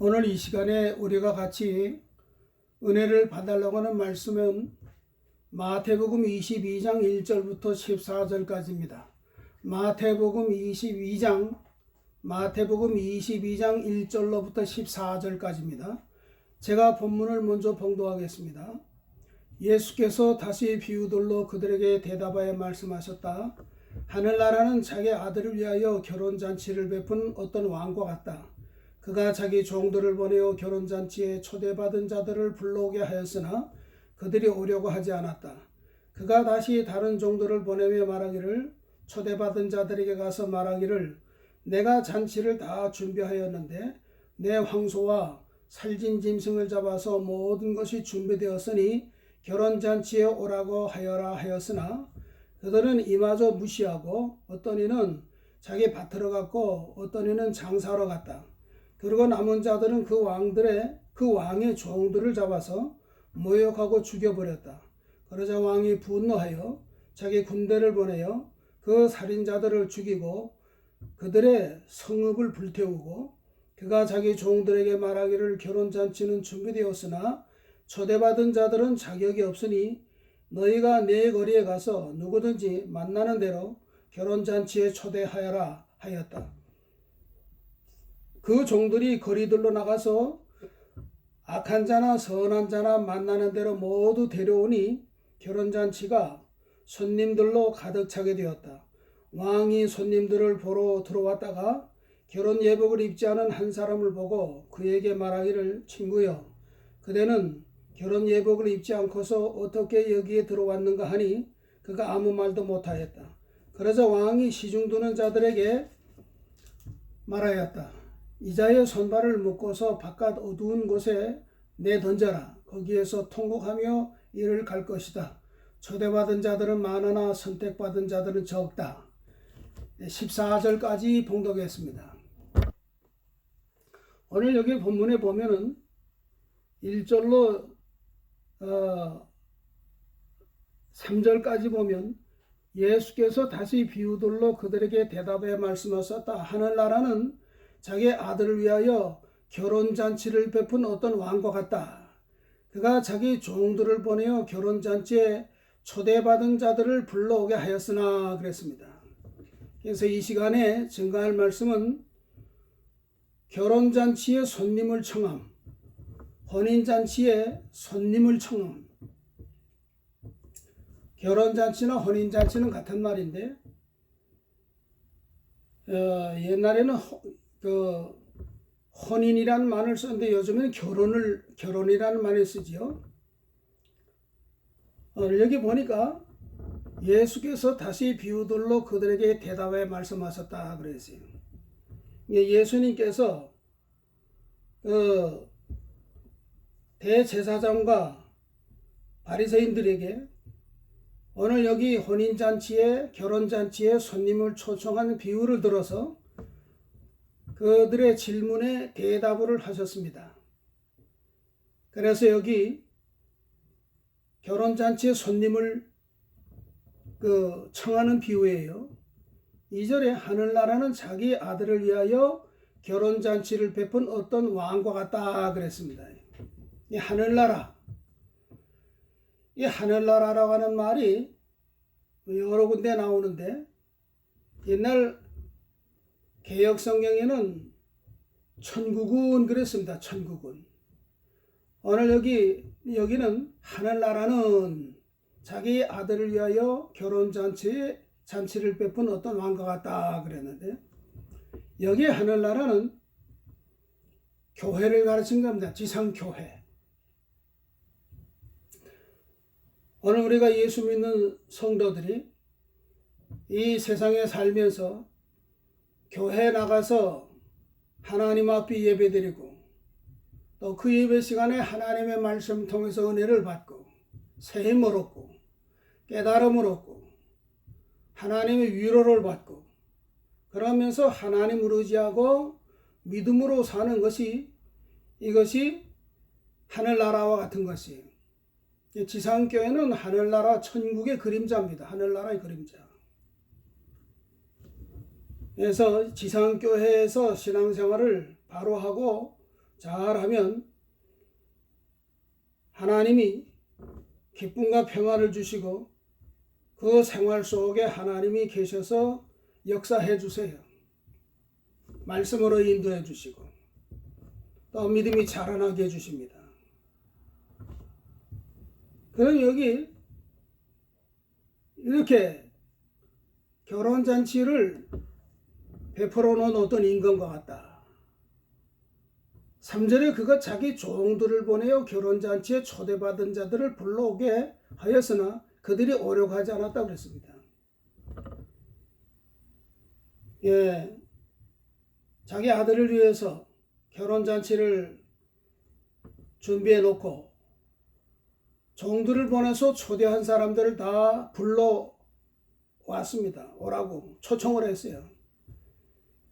오늘 이 시간에 우리가 같이 은혜를 받으려고 하는 말씀은 마태복음 22장 1절부터 14절까지입니다. 마태복음 22장 1절로부터 14절까지입니다. 제가 본문을 먼저 봉독하겠습니다. 예수께서 다시 비유들로 그들에게 대답하여 말씀하셨다. 하늘나라는 자기 아들을 위하여 결혼잔치를 베푼 어떤 왕과 같다. 그가 자기 종들을 보내어 결혼잔치에 초대받은 자들을 불러오게 하였으나 그들이 오려고 하지 않았다. 그가 다시 다른 종들을 보내며 말하기를, 초대받은 자들에게 가서 말하기를, 내가 잔치를 다 준비하였는데 내 황소와 살진 짐승을 잡아서 모든 것이 준비되었으니 결혼잔치에 오라고 하여라 하였으나 그들은 이마저 무시하고 어떤 이는 자기 밭으로 갔고 어떤 이는 장사하러 갔다. 그리고 남은 자들은 그 왕의 종들을 잡아서 모욕하고 죽여버렸다. 그러자 왕이 분노하여 자기 군대를 보내어 그 살인자들을 죽이고 그들의 성읍을 불태우고 그가 자기 종들에게 말하기를, 결혼잔치는 준비되었으나 초대받은 자들은 자격이 없으니 너희가 내 거리에 가서 누구든지 만나는 대로 결혼잔치에 초대하여라 하였다. 그 종들이 거리들로 나가서 악한 자나 선한 자나 만나는 대로 모두 데려오니 결혼잔치가 손님들로 가득 차게 되었다. 왕이 손님들을 보러 들어왔다가 결혼 예복을 입지 않은 한 사람을 보고 그에게 말하기를, 친구여, 그대는 결혼 예복을 입지 않고서 어떻게 여기에 들어왔는가 하니 그가 아무 말도 못하였다. 그러자 왕이 시중드는 자들에게 말하였다. 이자의 손발을 묶어서 바깥 어두운 곳에 내던져라. 거기에서 통곡하며 이를 갈 것이다. 초대받은 자들은 많으나 선택받은 자들은 적다. 14절까지 봉독했습니다. 오늘 여기 본문에 보면은 1절로 3절까지 보면 예수께서 다시 비유들로 그들에게 대답해 말씀하셨다. 하늘나라는 자기 아들을 위하여 결혼잔치를 베푼 어떤 왕과 같다. 그가 자기 종들을 보내어 결혼잔치에 초대받은 자들을 불러오게 하였으나 그랬습니다. 그래서 이 시간에 증거할 말씀은 결혼잔치에 손님을 청함, 혼인잔치에 손님을 청함. 결혼잔치나 혼인잔치는 같은 말인데 옛날에는 혼인이라는 말을 썼는데 요즘에는 결혼이라는 말을 쓰지요. 여기 보니까 예수께서 다시 비유들로 그들에게 대답해 말씀하셨다 그랬어요. 예수님께서 대제사장과 바리새인들에게 오늘 여기 혼인잔치에 결혼잔치에 손님을 초청한 비유를 들어서 그들의 질문에 대답을 하셨습니다. 그래서 여기 결혼잔치에 손님을 청하는 비유예요. 2절에 하늘나라는 자기 아들을 위하여 결혼잔치를 베푼 어떤 왕과 같다 그랬습니다. 이 하늘나라라고 하는 말이 여러 군데 나오는데 옛날 개역성경에는 천국은 그랬습니다. 천국은. 오늘 여기는 하늘나라는 자기 아들을 위하여 결혼잔치를 베푼 어떤 왕과 같다 그랬는데 여기 하늘나라는 교회를 가르친 겁니다. 지상교회. 오늘 우리가 예수 믿는 성도들이 이 세상에 살면서 교회에 나가서 하나님 앞에 예배드리고 또 그 예배 시간에 하나님의 말씀 통해서 은혜를 받고 세임을 얻고 깨달음을 얻고 하나님의 위로를 받고 그러면서 하나님을 의지하고 믿음으로 사는 이것이 하늘나라와 같은 것이에요. 지상교회는 하늘나라 천국의 그림자입니다. 하늘나라의 그림자. 그래서 지상교회에서 신앙생활을 바로 하고 잘하면 하나님이 기쁨과 평안을 주시고 그 생활 속에 하나님이 계셔서 역사해 주세요. 말씀으로 인도해 주시고 또 믿음이 자라나게 해주십니다. 그럼 여기 이렇게 결혼잔치를 베풀어 놓은 어떤 임금과 같다. 3절에 그가 자기 종들을 보내어 결혼잔치에 초대받은 자들을 불러오게 하였으나 그들이 오려고 하지 않았다고 그랬습니다. 예, 자기 아들을 위해서 결혼잔치를 준비해 놓고 종들을 보내서 초대한 사람들을 다 불러왔습니다. 오라고 초청을 했어요.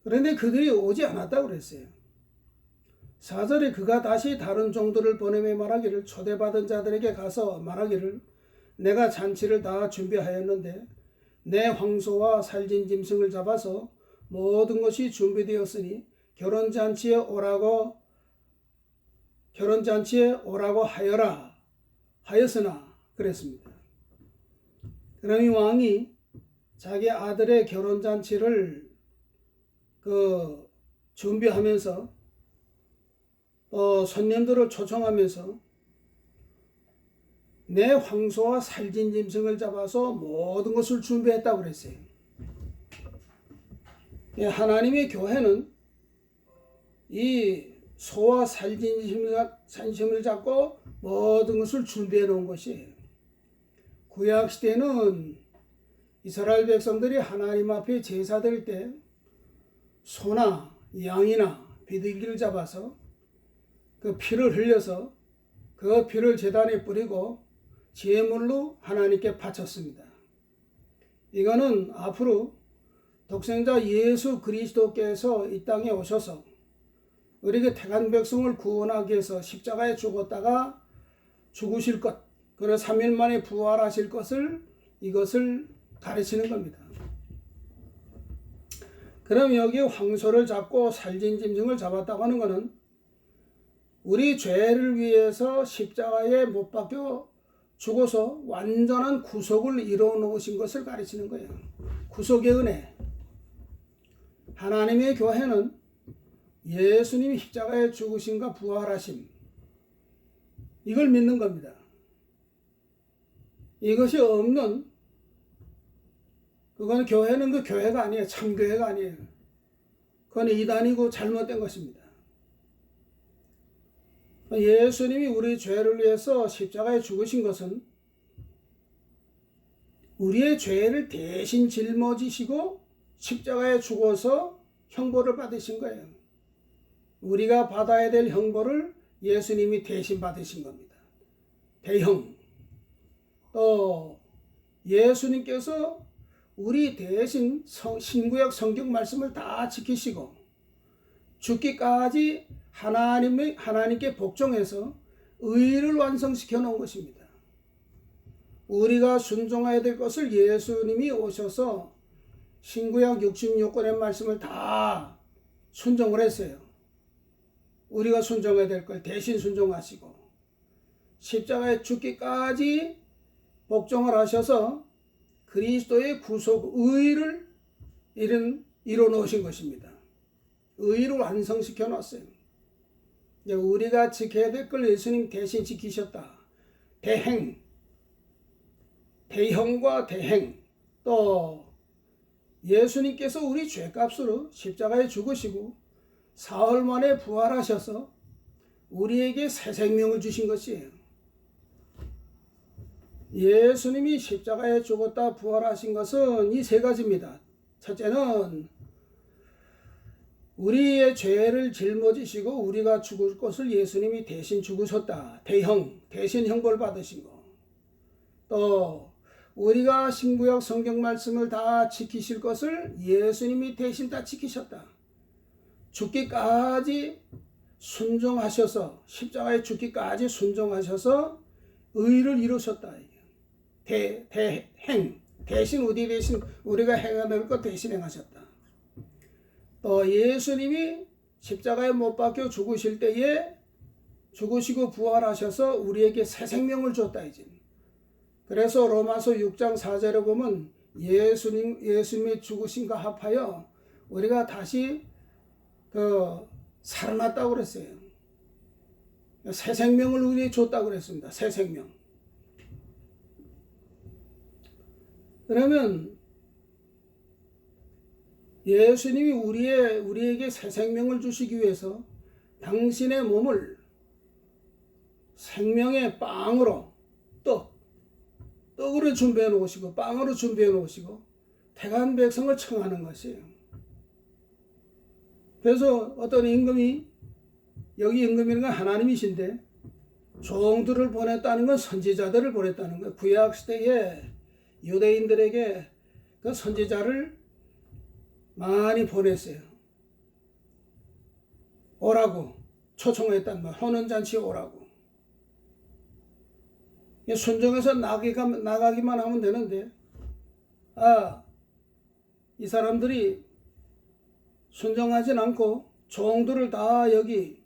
그런데 그들이 오지 않았다고 그랬어요. 4절에 그가 다시 다른 종들을 보내며 말하기를 초대받은 자들에게 가서 말하기를 내가 잔치를 다 준비하였는데 내 황소와 살진 짐승을 잡아서 모든 것이 준비되었으니 결혼잔치에 오라고 하여라 하였으나 그랬습니다. 그럼 이 왕이 자기 아들의 결혼잔치를 준비하면서 손님들을 초청하면서 내 황소와 살진 짐승을 잡아서 모든 것을 준비했다고 그랬어요. 하나님의 교회는 이 소와 살진 짐승을 잡고 모든 것을 준비해 놓은 것이에요. 구약 시대는 이스라엘 백성들이 하나님 앞에 제사 드릴 때 소나 양이나 비둘기를 잡아서 그 피를 흘려서 그 피를 제단에 뿌리고 제물로 하나님께 바쳤습니다. 이거는 앞으로 독생자 예수 그리스도께서 이 땅에 오셔서 우리에게 택한 백성을 구원하기 위해서 십자가에 죽었다가 죽으실 것, 그리고 3일 만에 부활하실 것을 이것을 가르치는 겁니다. 그럼 여기 황소를 잡고 살진 짐승을 잡았다고 하는 것은 우리 죄를 위해서 십자가에 못 박혀 죽어서 완전한 구속을 이루어 놓으신 것을 가르치는 거예요. 구속의 은혜. 하나님의 교회는 예수님이 십자가에 죽으심과 부활하심, 이걸 믿는 겁니다. 이것이 없는, 그건 교회는 그 교회가 아니에요. 참교회가 아니에요. 그건 이단이고 잘못된 것입니다. 예수님이 우리 죄를 위해서 십자가에 죽으신 것은 우리의 죄를 대신 짊어지시고 십자가에 죽어서 형벌을 받으신 거예요. 우리가 받아야 될 형벌을 예수님이 대신 받으신 겁니다. 대형. 또 예수님께서 우리 대신 신구약 성경 말씀을 다 지키시고 죽기까지 하나님께 복종해서 의를 완성시켜 놓은 것입니다. 우리가 순종해야 될 것을 예수님이 오셔서 신구약 66권의 말씀을 다 순종을 했어요. 우리가 순종해야 될 걸 대신 순종하시고 십자가에 죽기까지 복종을 하셔서 그리스도의 구속 의를 이뤄 놓으신 것입니다. 의를 완성시켜 놨어요. 우리가 지켜야 될 걸 예수님 대신 지키셨다. 대행, 대형과 대행. 또 예수님께서 우리 죄값으로 십자가에 죽으시고 사흘 만에 부활하셔서 우리에게 새 생명을 주신 것이에요. 예수님이 십자가에 죽었다 부활하신 것은 이 세 가지입니다. 첫째는 우리의 죄를 짊어지시고 우리가 죽을 것을 예수님이 대신 죽으셨다. 대형, 대신 형벌 받으신 거. 또 우리가 신구약 성경 말씀을 다 지키실 것을 예수님이 대신 다 지키셨다. 죽기까지 순종하셔서 십자가에 죽기까지 순종하셔서 의를 이루셨다. 대행, 대신 우리 대신 우리가 행해야 될 것 대신 행하셨다. 또 예수님이 십자가에 못 박혀 죽으실 때에 죽으시고 부활하셔서 우리에게 새 생명을 줬다 이제. 그래서 로마서 6장 4절에 보면 예수님이 죽으신과 합하여 우리가 다시 살아났다고 그랬어요. 새 생명을 우리에게 줬다고 그랬습니다. 새 생명. 그러면 예수님이 우리에게 새 생명을 주시기 위해서 당신의 몸을 생명의 빵으로 떡으로 준비해 놓으시고 빵으로 준비해 놓으시고 택한 백성을 청하는 것이에요. 그래서 어떤 임금이, 여기 임금이라는 건 하나님이신데 종들을 보냈다는 건 선지자들을 보냈다는 거예요. 구약 시대에 유대인들에게 그 선지자를 많이 보냈어요. 오라고 초청했단 말이에요. 혼인잔치에 오라고. 순종해서 나가기만 하면 되는데, 이 사람들이 순종하진 않고 종들을 다 여기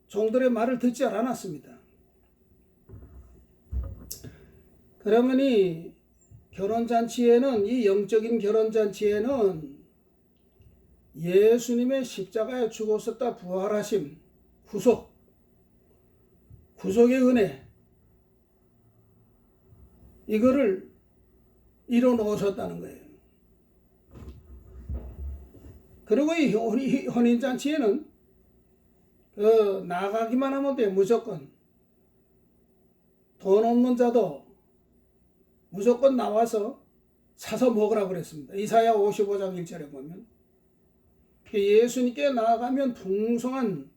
종들의 말을 듣지 않았습니다. 그러면 이 결혼잔치에는, 이 영적인 결혼잔치에는 예수님의 십자가에 죽으셨다 부활하심, 구속의 은혜, 이거를 이뤄 놓으셨다는 거예요. 그리고 이 혼인잔치에는 나가기만 하면 돼. 무조건 돈 없는 자도 무조건 나와서 사서 먹으라고 그랬습니다. 이사야 55장 1절에 보면 예수님께 나아가면 풍성한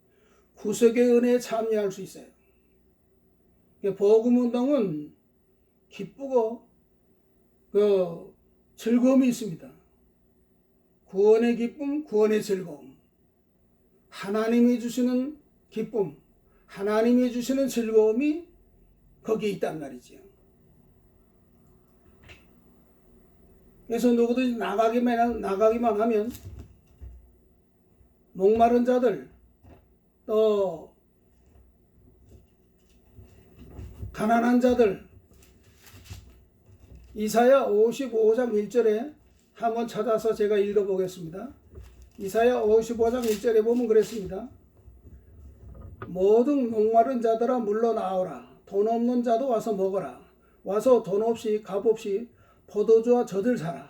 구속의 은혜에 참여할 수 있어요. 복음운동은 기쁘고 즐거움이 있습니다. 구원의 기쁨, 구원의 즐거움, 하나님이 주시는 기쁨, 하나님이 주시는 즐거움이 거기에 있단 말이죠. 그래서 누구든지 나가기만 하면 목마른 자들, 또 가난한 자들, 이사야 55장 1절에 한번 찾아서 제가 읽어보겠습니다. 이사야 55장 1절에 보면 그랬습니다. 모든 목마른 자들아 물러나오라. 돈 없는 자도 와서 먹어라. 와서 돈 없이 값 없이 포도주와 젖을 사라.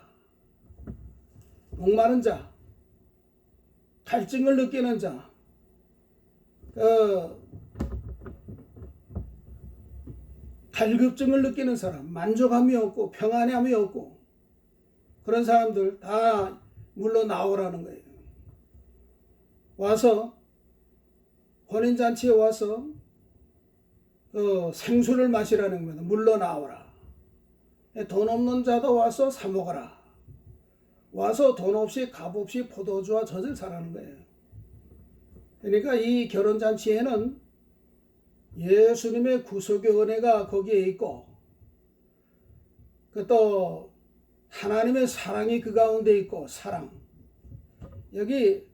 목마른 자, 갈증을 느끼는 자, 갈급증을 느끼는 사람, 만족함이 없고 평안함이 없고 그런 사람들 다 물러나오라는 거예요. 와서 혼인잔치에 와서 생수를 마시라는 겁니다. 물러나오라. 돈 없는 자도 와서 사 먹어라. 와서 돈 없이 값 없이 포도주와 젖을 사라는 거예요. 그러니까 이 결혼잔치에는 예수님의 구속의 은혜가 거기에 있고 또 하나님의 사랑이 그 가운데 있고, 사랑. 여기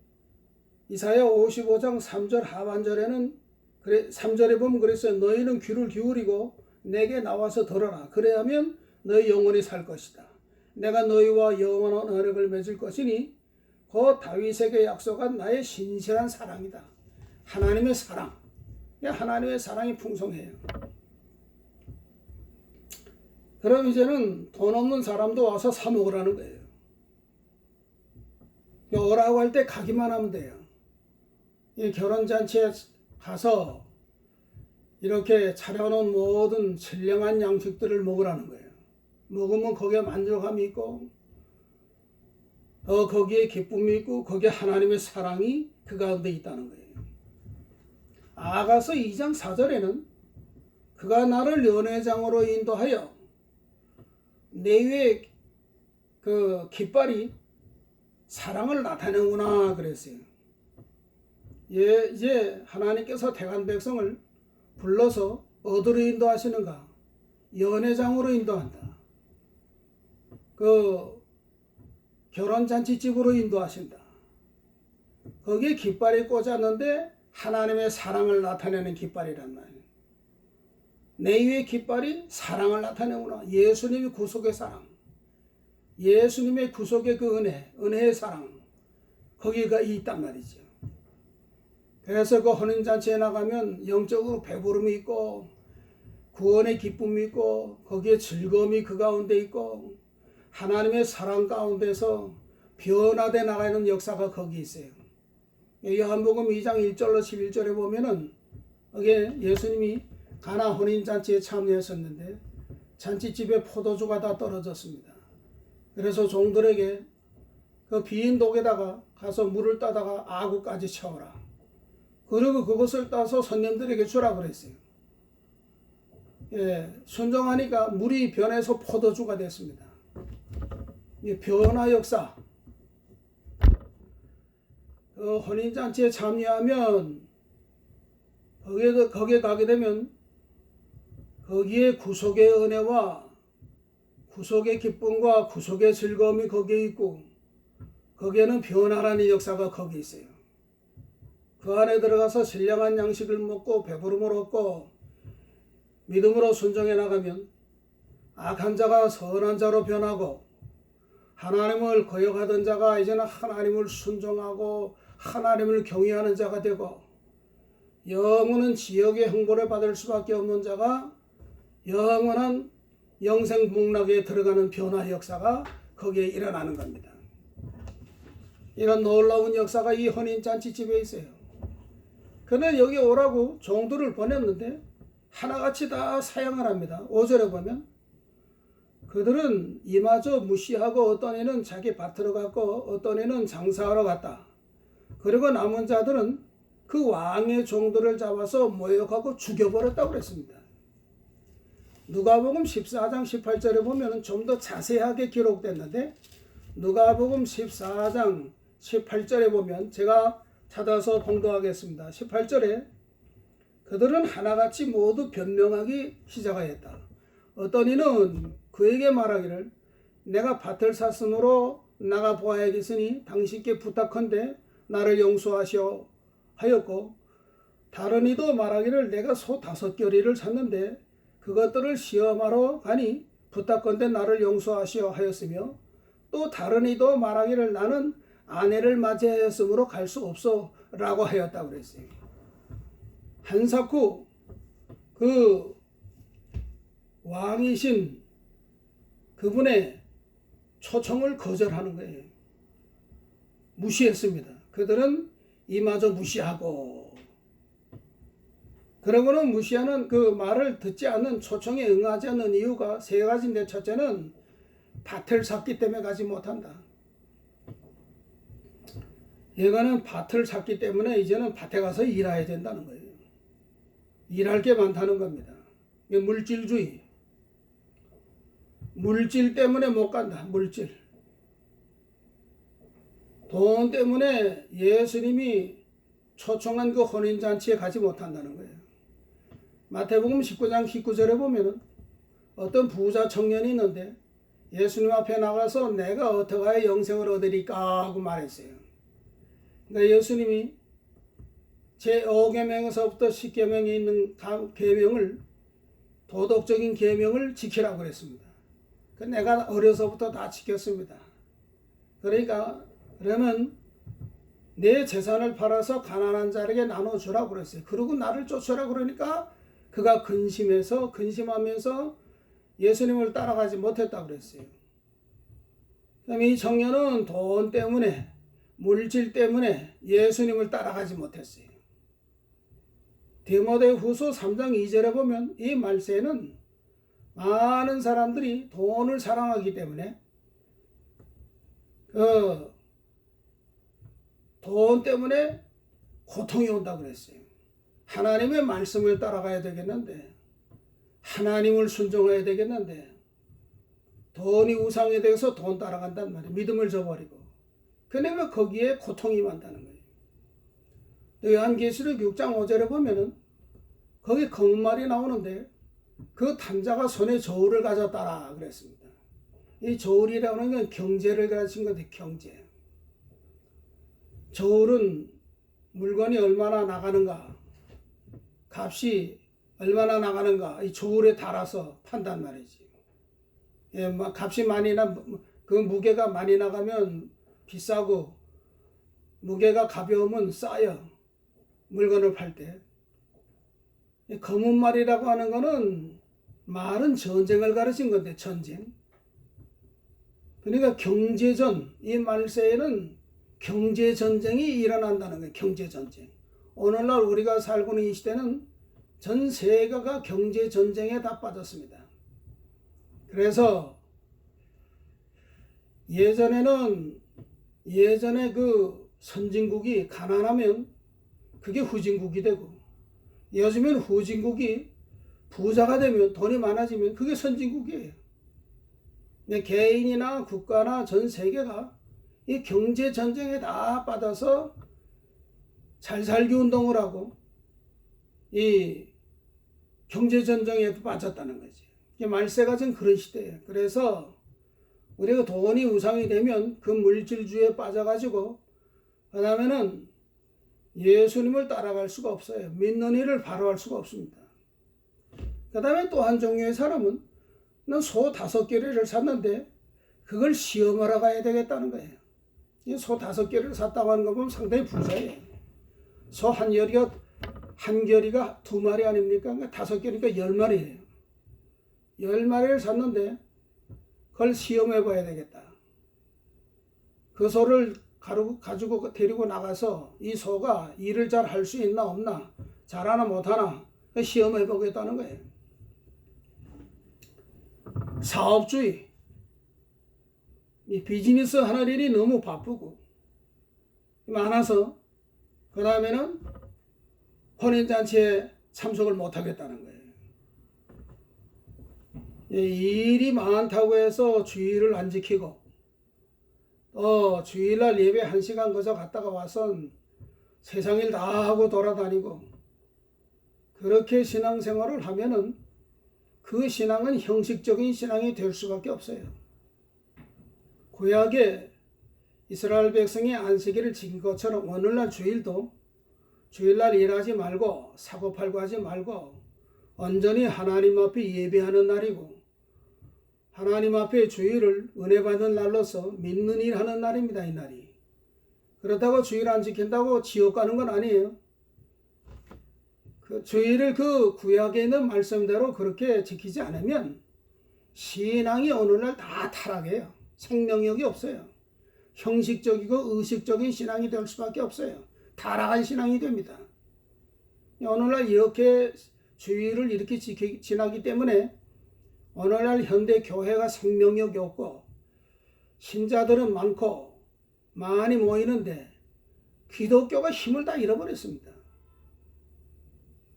이사야 55장 3절 하반절에는 3절에 보면 그랬어요. 너희는 귀를 기울이고 내게 나와서 들어라. 그래야면 너희 영원히 살 것이다. 내가 너희와 영원한 언약을 맺을 것이니 그 다윗에게 약속한 나의 신실한 사랑이다. 하나님의 사랑. 하나님의 사랑이 풍성해요. 그럼 이제는 돈 없는 사람도 와서 사 먹으라는 거예요. 오라고 할 때 가기만 하면 돼요. 이 결혼잔치에 가서 이렇게 차려놓은 모든 신령한 양식들을 먹으라는 거예요. 먹으면 거기에 만족함이 있고 거기에 기쁨이 있고 거기에 하나님의 사랑이 그 가운데 있다는 거예요. 아가서 2장 4절에는 그가 나를 연회장으로 인도하여 내 위에 그 깃발이 사랑을 나타내구나 그랬어요. 이제 하나님께서 택한 백성을 불러서 어디로 인도하시는가? 연회장으로 인도한다. 그 결혼잔치집으로 인도하신다. 그 거기에 깃발이 꽂았는데 하나님의 사랑을 나타내는 깃발이란 말이에요. 내 위에 깃발이 사랑을 나타내구나. 예수님의 구속의 사랑, 예수님의 구속의 그 은혜, 은혜의 사랑, 거기가 있단 말이죠. 그래서 그 혼인잔치에 나가면 영적으로 배부름이 있고 구원의 기쁨이 있고 거기에 즐거움이 그 가운데 있고 하나님의 사랑 가운데서 변화돼 나가는 역사가 거기 있어요. 요한복음 2장 1절로 11절에 보면은 거기에 예수님이 가나 혼인잔치에 참여했었는데 잔치집에 포도주가 다 떨어졌습니다. 그래서 종들에게 그 빈 독에다가 가서 물을 따다가 아구까지 채워라. 그리고 그것을 따서 손님들에게 주라 그랬어요. 예, 순종하니까 물이 변해서 포도주가 됐습니다. 변화 역사. 그 혼인잔치에 참여하면 거기에 가게 되면 거기에 구속의 은혜와 구속의 기쁨과 구속의 즐거움이 거기에 있고 거기에는 변화라는 역사가 거기 있어요. 그 안에 들어가서 신령한 양식을 먹고 배부름을 얻고 믿음으로 순종해 나가면 악한 자가 선한 자로 변하고 하나님을 거역하던 자가 이제는 하나님을 순종하고 하나님을 경외하는 자가 되고 영원한 지옥의 형벌을 받을 수밖에 없는 자가 영원한 영생 복락에 들어가는 변화 역사가 거기에 일어나는 겁니다. 이런 놀라운 역사가 이 혼인잔치집에 있어요. 그는 여기 오라고 종들을 보냈는데 하나같이 다 사양을 합니다. 5절에 보면 그들은 이마저 무시하고 어떤 이는 자기 밭으로 갔고 어떤 이는 장사하러 갔다. 그리고 남은 자들은 그 왕의 종들을 잡아서 모욕하고 죽여버렸다고 그랬습니다. 누가복음 14장 18절에 보면 좀 더 자세하게 기록됐는데 누가복음 14장 18절에 보면 제가 찾아서 봉독하겠습니다. 18절에 그들은 하나같이 모두 변명하기 시작하였다. 어떤 이는 그에게 말하기를 내가 밭을 샀으므로 나가 보아야겠으니 당신께 부탁한데 나를 용서하시오 하였고 다른 이도 말하기를 내가 소 5겨리를 샀는데 그것들을 시험하러 가니 부탁건대 나를 용서하시오 하였으며 또 다른 이도 말하기를 나는 아내를 맞이하였으므로 갈 수 없어 라고 하였다고 그랬어요. 한사쿠 그 왕이신 그분의 초청을 거절하는 거예요. 무시했습니다. 그들은 이마저 무시하고 그러고는 무시하는 그 말을 듣지 않는 초청에 응하지 않는 이유가 3가지인데 첫째는 밭을 샀기 때문에 가지 못한다. 얘가는 밭을 샀기 때문에 이제는 밭에 가서 일해야 된다는 거예요. 일할 게 많다는 겁니다. 이게 물질주의. 물질 때문에 못 간다. 물질. 돈 때문에 예수님이 초청한 그 혼인잔치에 가지 못한다는 거예요. 마태복음 19장 19절에 보면 어떤 부자 청년이 있는데 예수님 앞에 나가서 내가 어떻게 하여 영생을 얻으리까 하고 말했어요. 그러니까 예수님이 제5계명에서부터 10계명에 있는 계명을 도덕적인 계명을 지키라고 그랬습니다. 내가 어려서부터 다 지켰습니다. 그러니까 그러면 내 재산을 팔아서 가난한 자에게 나눠주라고 그랬어요. 그리고 나를 쫓으라 그러니까 그가 근심하면서 예수님을 따라가지 못했다고 그랬어요. 그럼 이 청년은 돈 때문에 물질 때문에 예수님을 따라가지 못했어요. 디모데후서 3장 2절에 보면 이 말세에는 많은 사람들이 돈을 사랑하기 때문에 돈 때문에 고통이 온다고 그랬어요. 하나님의 말씀을 따라가야 되겠는데 하나님을 순종해야 되겠는데 돈이 우상에 대해서 돈 따라간단 말이에요. 믿음을 저버리고. 그러니까 거기에 고통이 많다는 거예요. 요한계시록 6장 5절에 보면은 거기 검은 말이 나오는데 그 탐자가 손에 저울을 가졌다라 그랬습니다. 이 저울이라는 건 경제를 가르친 건데 경제. 저울은 물건이 얼마나 나가는가, 값이 얼마나 나가는가 이 조울에 달아서 판단 말이지. 예, 막 값이 그 무게가 많이 나가면 비싸고 무게가 가벼우면 싸요. 물건을 팔 때. 검은 말이라고 하는 거는 말은 전쟁을 가르친 건데 전쟁. 그러니까 경제전, 이 말세에는 경제전쟁이 일어난다는 거예요. 경제전쟁. 오늘날 우리가 살고 있는 이 시대는 전 세계가 경제전쟁에 다 빠졌습니다. 그래서 예전에 그 선진국이 가난하면 그게 후진국이 되고, 요즘엔 후진국이 부자가 되면, 돈이 많아지면 그게 선진국이에요. 개인이나 국가나 전 세계가 이 경제 전쟁에 다 빠져서 잘 살기 운동을 하고 이 경제 전쟁에도 빠졌다는 거지. 말세가 전 그런 시대예요. 그래서 우리가 돈이 우상이 되면 그 물질주의에 빠져가지고 그 다음에는 예수님을 따라갈 수가 없어요. 믿는 일을 바로 할 수가 없습니다. 그 다음에 또 한 종류의 사람은 난 소 5개를 샀는데 그걸 시험하러 가야 되겠다는 거예요. 소 5개를 샀다고 하는 거 보면 상당히 부자예요. 소 한 결이가 2마리 아닙니까? 5개니까 10마리예요. 10마리를 샀는데 그걸 시험해 봐야 되겠다. 그 소를 가지고 데리고 나가서 이 소가 일을 잘 할 수 있나 없나, 잘하나 못하나 시험해 보겠다는 거예요. 사업주의, 이 비즈니스 하는 일이 너무 바쁘고 많아서 그 다음에는 혼인잔치에 참석을 못하겠다는 거예요. 일이 많다고 해서 주의를 안 지키고 주일날 예배 1시간 거저 갔다가 와선 세상일 다 하고 돌아다니고, 그렇게 신앙생활을 하면은 그 신앙은 형식적인 신앙이 될 수밖에 없어요. 구약에 이스라엘 백성이 안식일을 지킨 것처럼 오늘날 주일도 주일날 일하지 말고 사고팔고 하지 말고 온전히 하나님 앞에 예배하는 날이고, 하나님 앞에 주일을 은혜 받는 날로서 믿는 일 하는 날입니다. 이 날이. 그렇다고 주일 안 지킨다고 지옥 가는 건 아니에요. 그 주일을 그 구약에 있는 말씀대로 그렇게 지키지 않으면 신앙이 오늘날 다 타락해요. 생명력이 없어요. 형식적이고 의식적인 신앙이 될 수밖에 없어요. 타락한 신앙이 됩니다. 오늘날 이렇게 주일을 이렇게 지나기 때문에 오늘날 현대 교회가 생명력이 없고 신자들은 많고 많이 모이는데 기독교가 힘을 다 잃어버렸습니다.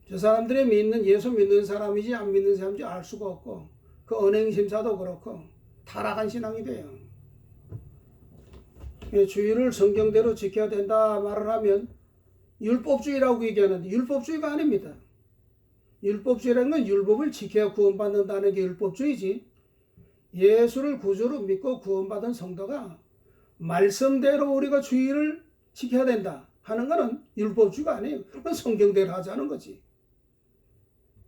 저 사람들이 예수 믿는 사람인지 안 믿는 사람인지 알 수가 없고, 그 언행심사도 그렇고 타락한 신앙이 돼요. 주일을 성경대로 지켜야 된다 말을 하면 율법주의라고 얘기하는데 율법주의가 아닙니다. 율법주의라는 건 율법을 지켜야 구원받는다는 게 율법주의지, 예수를 구주로 믿고 구원받은 성도가 말씀대로 우리가 주일을 지켜야 된다 하는 거는 율법주의가 아니에요. 그건 성경대로 하자는 거지.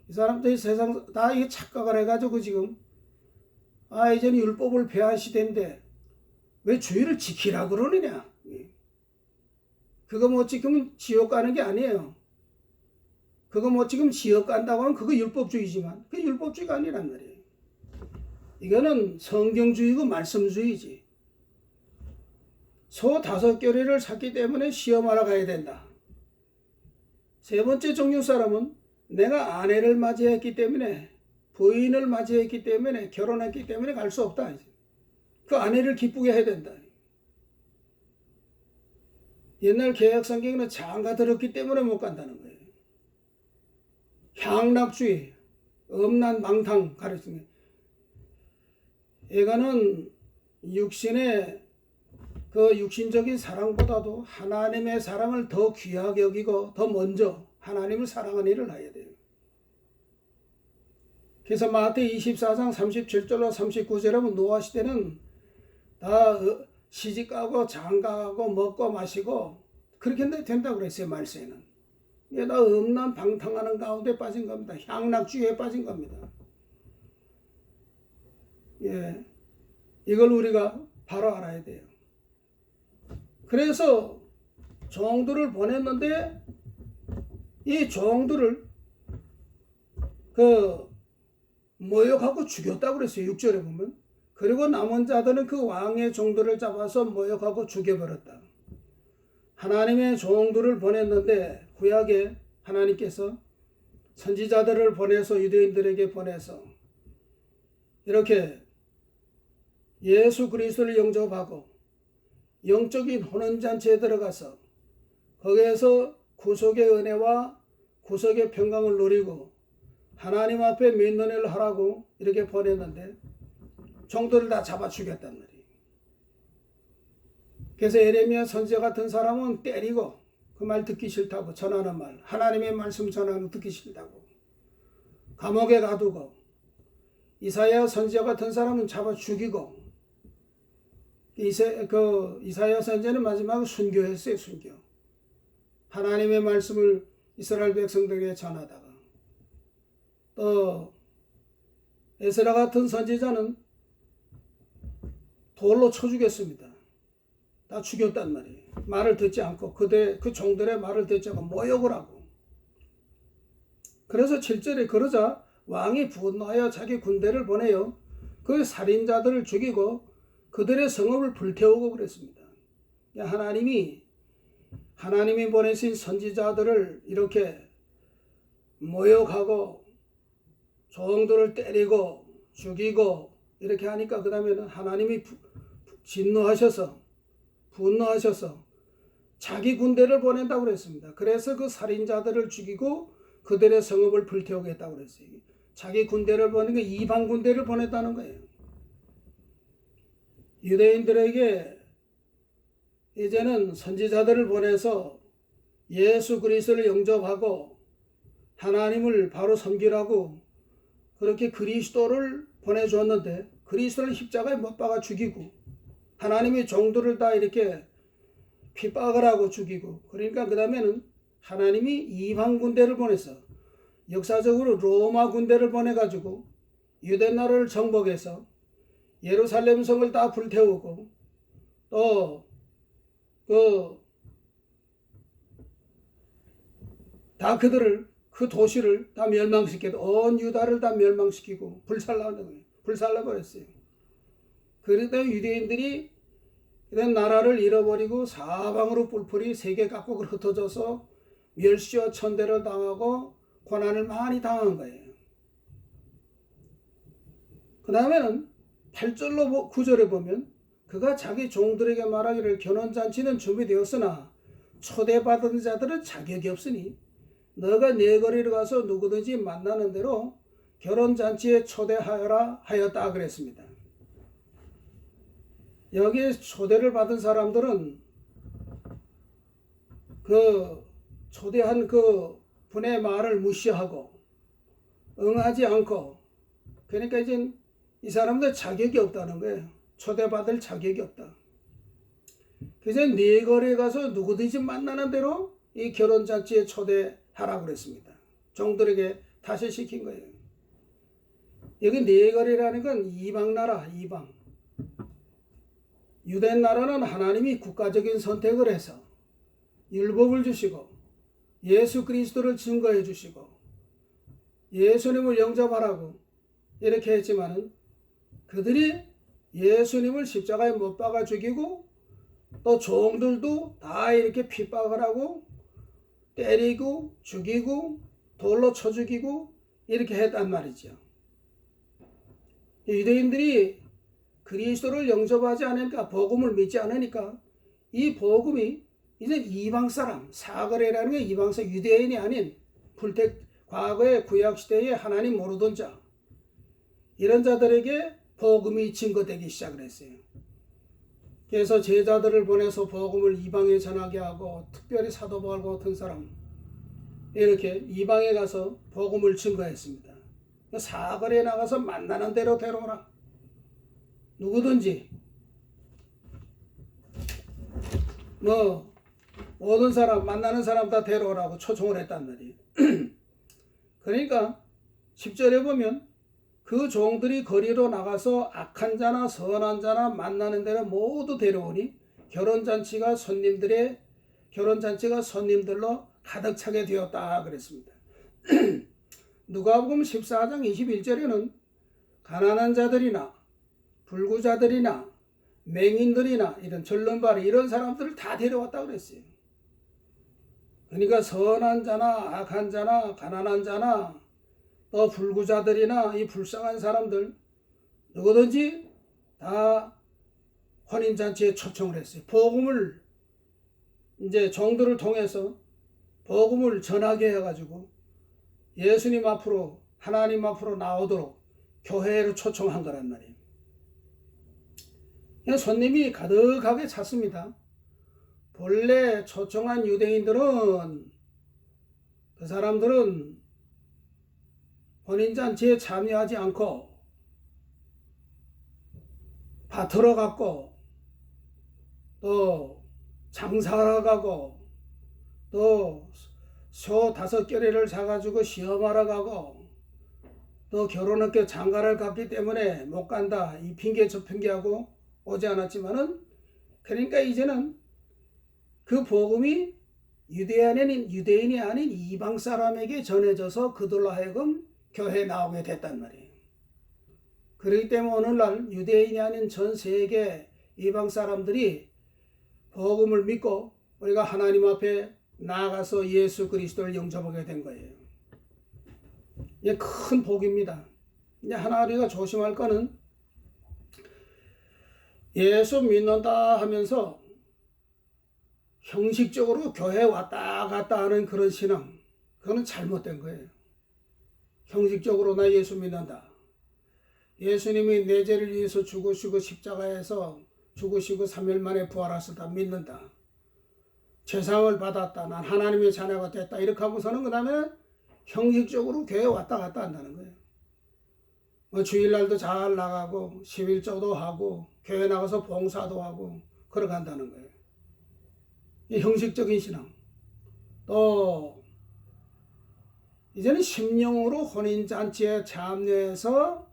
이 사람들이 세상 다 이게 착각을 해가지고 지금 이제는 율법을 폐할 시대인데 왜 주일을 지키라 그러느냐. 그거 못 지키면 지옥 가는 게 아니에요. 그거 못 지키면 지옥 간다고 하면 그거 율법주의지만 그게 율법주의가 아니란 말이에요. 이거는 성경주의고 말씀주의지. 소 5개를 샀기 때문에 시험하러 가야 된다. 세 번째 종류 사람은 내가 아내를 맞이했기 때문에, 부인을 맞이했기 때문에, 결혼했기 때문에 갈 수 없다. 그 아내를 기쁘게 해야 된다. 옛날 개혁 성경에는 장가 들었기 때문에 못 간다는 거예요. 향락주의, 음란 망탕 가르치는 거예요. 이거는 육신적인 사랑보다도 하나님의 사랑을 더 귀하게 여기고 더 먼저 하나님을 사랑하는 일을 해야 돼요. 그래서 마태복음 24장 37절로 39절에 보면 노아 시대는 다 시집가고 장가가고 먹고 마시고 그렇게 된다고 그랬어요. 말세는. 얘다 음란 방탕하는 가운데 빠진 겁니다. 향락주의에 빠진 겁니다. 예, 이걸 우리가 바로 알아야 돼요. 그래서 종들을 보냈는데 이 종들을 모욕하고 죽였다고 그랬어요. 6절에 보면. 그리고 남은 자들은 그 왕의 종들을 잡아서 모욕하고 죽여버렸다. 하나님의 종들을 보냈는데 구약에 하나님께서 선지자들을 보내서 유대인들에게 보내서 이렇게 예수 그리스도를 영접하고 영적인 혼인잔치에 들어가서 거기에서 구속의 은혜와 구속의 평강을 누리고 하나님 앞에 믿는 일을 하라고 이렇게 보냈는데 종들을 다 잡아 죽였단 말이에요. 그래서 에레미야 선지자 같은 사람은 때리고 그 말 듣기 싫다고 전하는 말, 하나님의 말씀 전하는 거 듣기 싫다고 감옥에 가두고, 이사야 선지자 같은 사람은 잡아 죽이고, 이사야 선지자는 마지막에 순교했어요. 순교. 하나님의 말씀을 이스라엘 백성들에게 전하다가, 또 에스라 같은 선지자는 돌로 쳐 죽였습니다. 다 죽였단 말이에요. 말을 듣지 않고 그 종들의 말을 듣지 않고 모욕을 하고. 그래서 7절에 그러자 왕이 분노하여 자기 군대를 보내요. 그 살인자들을 죽이고 그들의 성읍을 불태우고 그랬습니다. 하나님이 보내신 선지자들을 이렇게 모욕하고 종들을 때리고 죽이고 이렇게 하니까 그 다음에는 하나님이 분노하셔서 자기 군대를 보낸다고 그랬습니다. 그래서 그 살인자들을 죽이고 그들의 성읍을 불태우겠다고 그랬어요. 자기 군대를 보낸 게 이방 군대를 보냈다는 거예요. 유대인들에게 이제는 선지자들을 보내서 예수 그리스도를 영접하고 하나님을 바로 섬기라고 그렇게 그리스도를 보내주었는데 그리스도를 십자가에 못 박아 죽이고 하나님의 종들을 다 이렇게 핍박을 하고 죽이고, 그러니까 그 다음에는 하나님이 이방 군대를 보내서 역사적으로 로마 군대를 보내가지고 유대 나라를 정복해서 예루살렘 성을 다 불태우고 또 다 그 도시를 다 멸망시키고 온 유다를 다 멸망시키고 불살라버렸어요. 그러다 유대인들이 이런 나라를 잃어버리고 사방으로 뿔뿔이 세계 각국으로 흩어져서 멸시와 천대를 당하고 고난을 많이 당한 거예요. 그 다음에는 8절로 9절에 보면 그가 자기 종들에게 말하기를 결혼잔치는 준비되었으나 초대받은 자들은 자격이 없으니 너가 내 거리로 가서 누구든지 만나는 대로 결혼잔치에 초대하여라 하였다 그랬습니다. 여기에 초대를 받은 사람들은 그 초대한 그 분의 말을 무시하고 응하지 않고, 그러니까 이제 이 사람들 자격이 없다는 거예요. 초대받을 자격이 없다. 그래서 네 거리에 가서 누구든지 만나는 대로 이 결혼잔치에 초대하라고 그랬습니다. 종들에게 다시 시킨 거예요. 여기 네 거리라는 건 이방 나라, 이방. 유대 나라는 하나님이 국가적인 선택을 해서 율법을 주시고 예수 그리스도를 증거해 주시고 예수님을 영접하라고 이렇게 했지만은 그들이 예수님을 십자가에 못 박아 죽이고 또 종들도 다 이렇게 핍박을 하고 때리고 죽이고 돌로 쳐 죽이고 이렇게 했단 말이죠. 유대인들이 그리스도를 영접하지 않으니까, 복음을 믿지 않으니까 이 복음이 이제 이방 사람, 사거래라는 게 이방 사람, 유대인이 아닌 과거의 구약시대에 하나님 모르던 자, 이런 자들에게 복음이 증거되기 시작을 했어요. 그래서 제자들을 보내서 복음을 이방에 전하게 하고, 특별히 사도 바울 같은 사람 이렇게 이방에 가서 복음을 증거했습니다. 사거리에 나가서 만나는 대로 데려오라. 누구든지 모든 사람, 만나는 사람 다 데려오라고 초청을 했단 말이에요. 그러니까 10절에 보면 그 종들이 거리로 나가서 악한 자나 선한 자나 만나는 데를 모두 데려오니 결혼잔치가 손님들로 가득 차게 되었다 그랬습니다. 누가복음 14장 21절에는 가난한 자들이나 불구자들이나 맹인들이나 이런 절름발이 이런 사람들을 다 데려왔다 그랬어요. 그러니까 선한 자나 악한 자나 가난한 자나 또 불구자들이나 이 불쌍한 사람들 누구든지 다 혼인잔치에 초청을 했어요. 복음을 이제 종들을 통해서 복음을 전하게 해가지고 예수님 앞으로 하나님 앞으로 나오도록 교회를 초청한 거란 말이에요. 손님이 가득하게 찼습니다. 본래 초청한 유대인들은 그 사람들은 혼인잔치에 참여하지 않고 밭으로 갔고 또 장사하러 가고 또 소 5개를 사가지고 시험하러 가고 또 결혼학교 장가를 갔기 때문에 못 간다 이 핑계 저 핑계하고 오지 않았지만은 그러니까 이제는 그 복음이 유대인이 아닌 이방 사람에게 전해져서 그들로 하여금 교회에 나오게 됐단 말이에요. 그렇기 때문에 오늘날 유대인이 아닌 전 세계 이방 사람들이 복음을 믿고 우리가 하나님 앞에 나아가서 예수 그리스도를 영접하게 된 거예요. 이게 큰 복입니다. 이제 하나 우리가 조심할 거는 예수 믿는다 하면서 형식적으로 교회 왔다 갔다 하는 그런 신앙, 그거는 잘못된 거예요. 형식적으로 나 예수 믿는다. 예수님이 내 죄를 위해서 죽으시고 십자가에서 죽으시고 3일 만에 부활하셨다 믿는다. 죄상을 받았다. 난 하나님의 자녀가 됐다. 이렇게 하고서는 그 다음에 형식적으로 교회 왔다 갔다 한다는 거예요. 뭐 주일날도 잘 나가고 11조도 하고 교회 나가서 봉사도 하고 그렇게 한다는 거예요. 이 형식적인 신앙. 또 이제는 심령으로 혼인잔치에 참여해서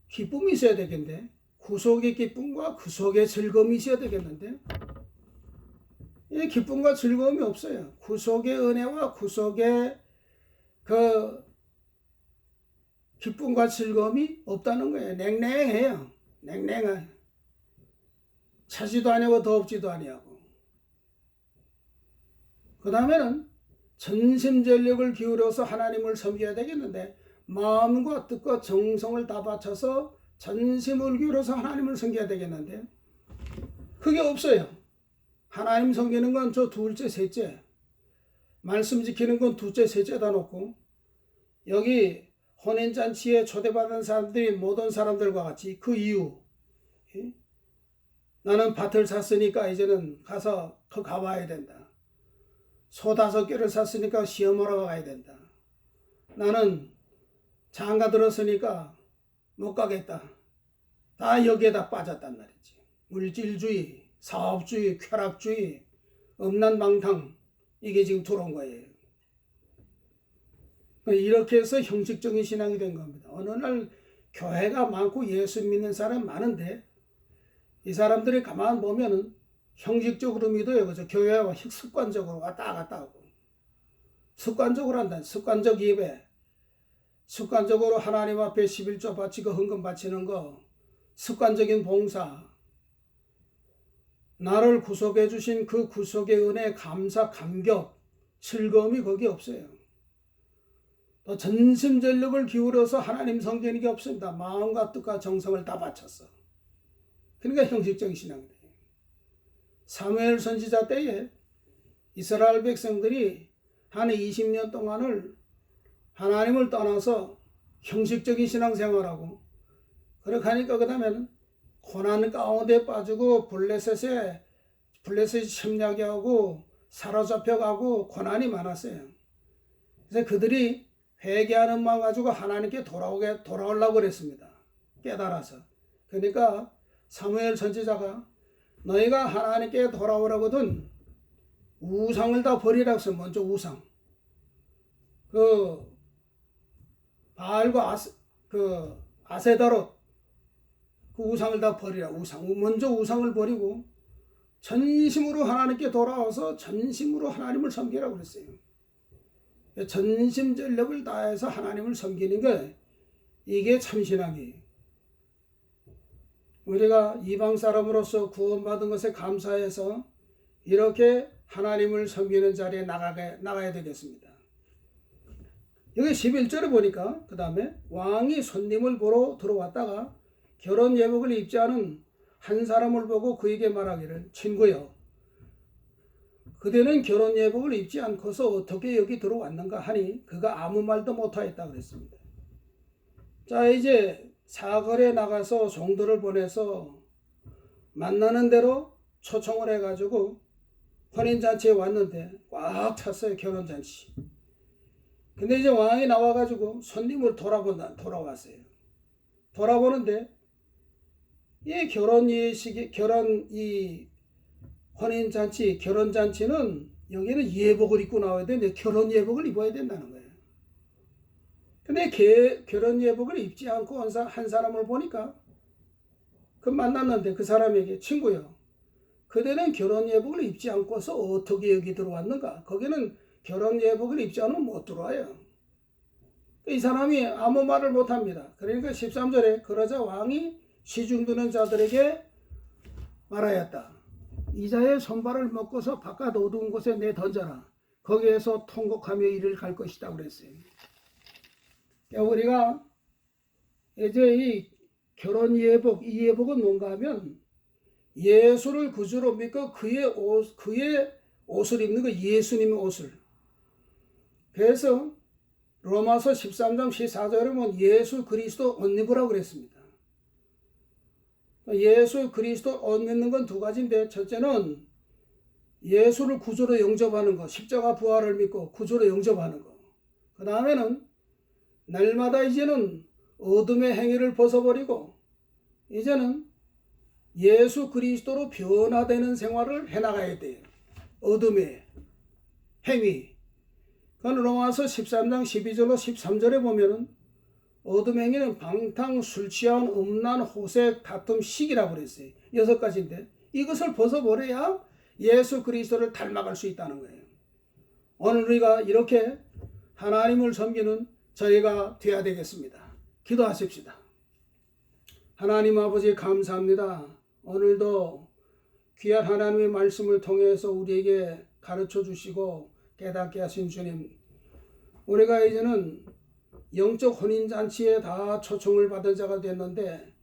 기쁨이 있어야 되겠는데 구속의 기쁨과 구속의 즐거움이 있어야 되겠는데 이 기쁨과 즐거움이 없어요. 구속의 은혜와 구속의 그 기쁨과 즐거움이 없다는 거예요. 냉랭해요. 냉랭해. 차지도 아니고 덥지도 아니하고. 그 다음에는 전심전력을 기울여서 하나님을 섬겨야 되겠는데 마음과 뜻과 정성을 다 바쳐서 전심을 기울여서 하나님을 섬겨야 되겠는데 그게 없어요. 하나님 섬기는 건 저 둘째 셋째, 말씀 지키는 건 둘째 셋째다 놓고 여기 혼인잔치에 초대받은 사람들이 모든 사람들과 같이 그 이유 나는 밭을 샀으니까 이제는 가서 가봐야 된다. 소 5개를 샀으니까 시험하러 가야 된다. 나는 장가 들었으니까 못 가겠다. 다 여기에다 빠졌단 말이지. 물질주의, 사업주의, 쾌락주의, 음란방탕 이게 지금 들어온 거예요. 이렇게 해서 형식적인 신앙이 된 겁니다. 어느 날 교회가 많고 예수 믿는 사람 많은데 이 사람들이 가만 보면은 형식적으로 믿어요. 그죠? 교회와 습관적으로 왔다 갔다 하고 습관적으로 한다. 습관적 예배, 습관적으로 하나님 앞에 11조 바치고 헌금 바치는 거, 습관적인 봉사, 나를 구속해 주신 그 구속의 은혜, 감사, 감격, 즐거움이 거기 없어요. 또 전심전력을 기울여서 하나님 섬기는 게 없습니다. 마음과 뜻과 정성을 다 바쳤어. 그러니까 형식적인 신앙이에요. 사무엘 선지자 때에 이스라엘 백성들이 한 20년 동안을 하나님을 떠나서 형식적인 신앙생활하고 그렇게 하니까 그 다음에는 고난 가운데 빠지고 블레셋이 침략이 하고 사로잡혀가고 고난이 많았어요. 그래서 그들이 회개하는 마음 가지고 하나님께 돌아오려고 그랬습니다. 깨달아서. 그러니까 사무엘 선지자가 너희가 하나님께 돌아오라거든 우상을 다 버리라고 해서 먼저 우상. 그 바알과 아세다롯 그 우상을 다 버리라. 우상. 먼저 우상을 버리고 전심으로 하나님께 돌아와서 전심으로 하나님을 섬기라고 그랬어요. 전심전력을 다해서 하나님을 섬기는 게 이게 참신앙이에요. 우리가 이방 사람으로서 구원받은 것에 감사해서 이렇게 하나님을 섬기는 자리에 나가야 되겠습니다. 여기 11절에 보니까 그 다음에 왕이 손님을 보러 들어왔다가 결혼 예복을 입지 않은 한 사람을 보고 그에게 말하기를 친구여 그대는 결혼 예복을 입지 않고서 어떻게 여기 들어왔는가 하니 그가 아무 말도 못하였다 그랬습니다. 자, 이제 사거리에 나가서 종들을 보내서 만나는 대로 초청을 해가지고 혼인잔치에 왔는데 꽉 찼어요. 결혼잔치. 근데 이제 왕이 나와가지고 손님을 돌아왔어요. 돌아보는데 이 혼인잔치, 결혼잔치는 여기는 예복을 입고 나와야 되는데 결혼 예복을 입어야 된다는 거예요. 근데 결혼 예복을 입지 않고 한 사람을 보니까 그 만났는데 그 사람에게 친구요. 그대는 결혼 예복을 입지 않고서 어떻게 여기 들어왔는가? 거기는 결혼 예복을 입지 않으면 못 들어와요. 이 사람이 아무 말을 못합니다. 그러니까 13절에 그러자 왕이 시중드는 자들에게 말하였다. 이자의 손발을 먹고서 바깥 어두운 곳에 내던져라. 거기에서 통곡하며 이를 갈 것이다 그랬어요. 우리가 이제 이 결혼 예복, 이 예복은 뭔가 하면 예수를 구주로 믿고 그의 옷을 입는 거, 예수님의 옷을. 그래서 로마서 13장 14절에 보면 예수 그리스도 옷 입으라고 그랬습니다. 예수 그리스도 옷 입는 건 두 가지인데 첫째는 예수를 구주로 영접하는 것, 십자가 부활을 믿고 구주로 영접하는 것. 그 다음에는 날마다 이제는 어둠의 행위를 벗어버리고 이제는 예수 그리스도로 변화되는 생활을 해나가야 돼요. 어둠의 행위. 그건 로마서 13장 12절로 13절에 보면은 어둠의 행위는 방탕, 술 취한, 음란, 호색, 다툼, 시기라고 그랬어요. 6가지인데 이것을 벗어버려야 예수 그리스도를 닮아갈 수 있다는 거예요. 오늘 우리가 이렇게 하나님을 섬기는 저희가 되어야 되겠습니다. 기도하십시다. 하나님 아버지 감사합니다. 오늘도 귀한 하나님의 말씀을 통해서 우리에게 가르쳐 주시고 깨닫게 하신 주님, 우리가 이제는 영적 혼인잔치에 다 초청을 받은 자가 됐는데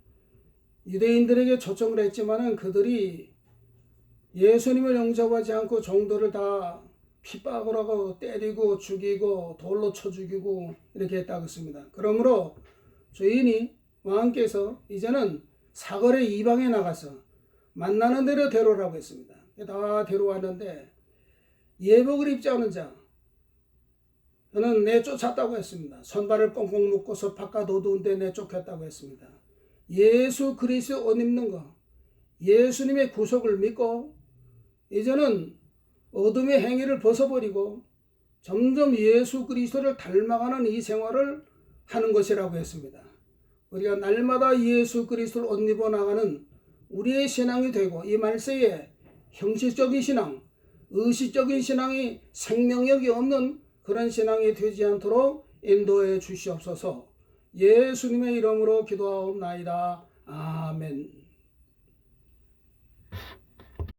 유대인들에게 초청을 했지만은 그들이 예수님을 영접하지 않고 종들을 다 핍박을 하고 때리고 죽이고 돌로 쳐 죽이고 이렇게 했다고 했습니다. 그러므로 주인이 왕께서 이제는 사거리 이방에 나가서 만나는 대로 데려오라고 했습니다. 다 데려왔는데 예복을 입지 않은 자 저는 내쫓았다고 했습니다. 손발을 꽁꽁 묶고서 바깥 어두운 데 내쫓겼다고 했습니다. 예수 그리스도 옷 입는 거, 예수님의 구속을 믿고 이제는 어둠의 행위를 벗어버리고 점점 예수 그리스도를 닮아가는 이 생활을 하는 것이라고 했습니다. 우리가 날마다 예수 그리스도를 옷 입어 나가는 우리의 신앙이 되고 이 말세에 형식적인 신앙, 의식적인 신앙이 생명력이 없는 그런 신앙이 되지 않도록 인도해 주시옵소서. 예수님의 이름으로 기도하옵나이다. 아멘.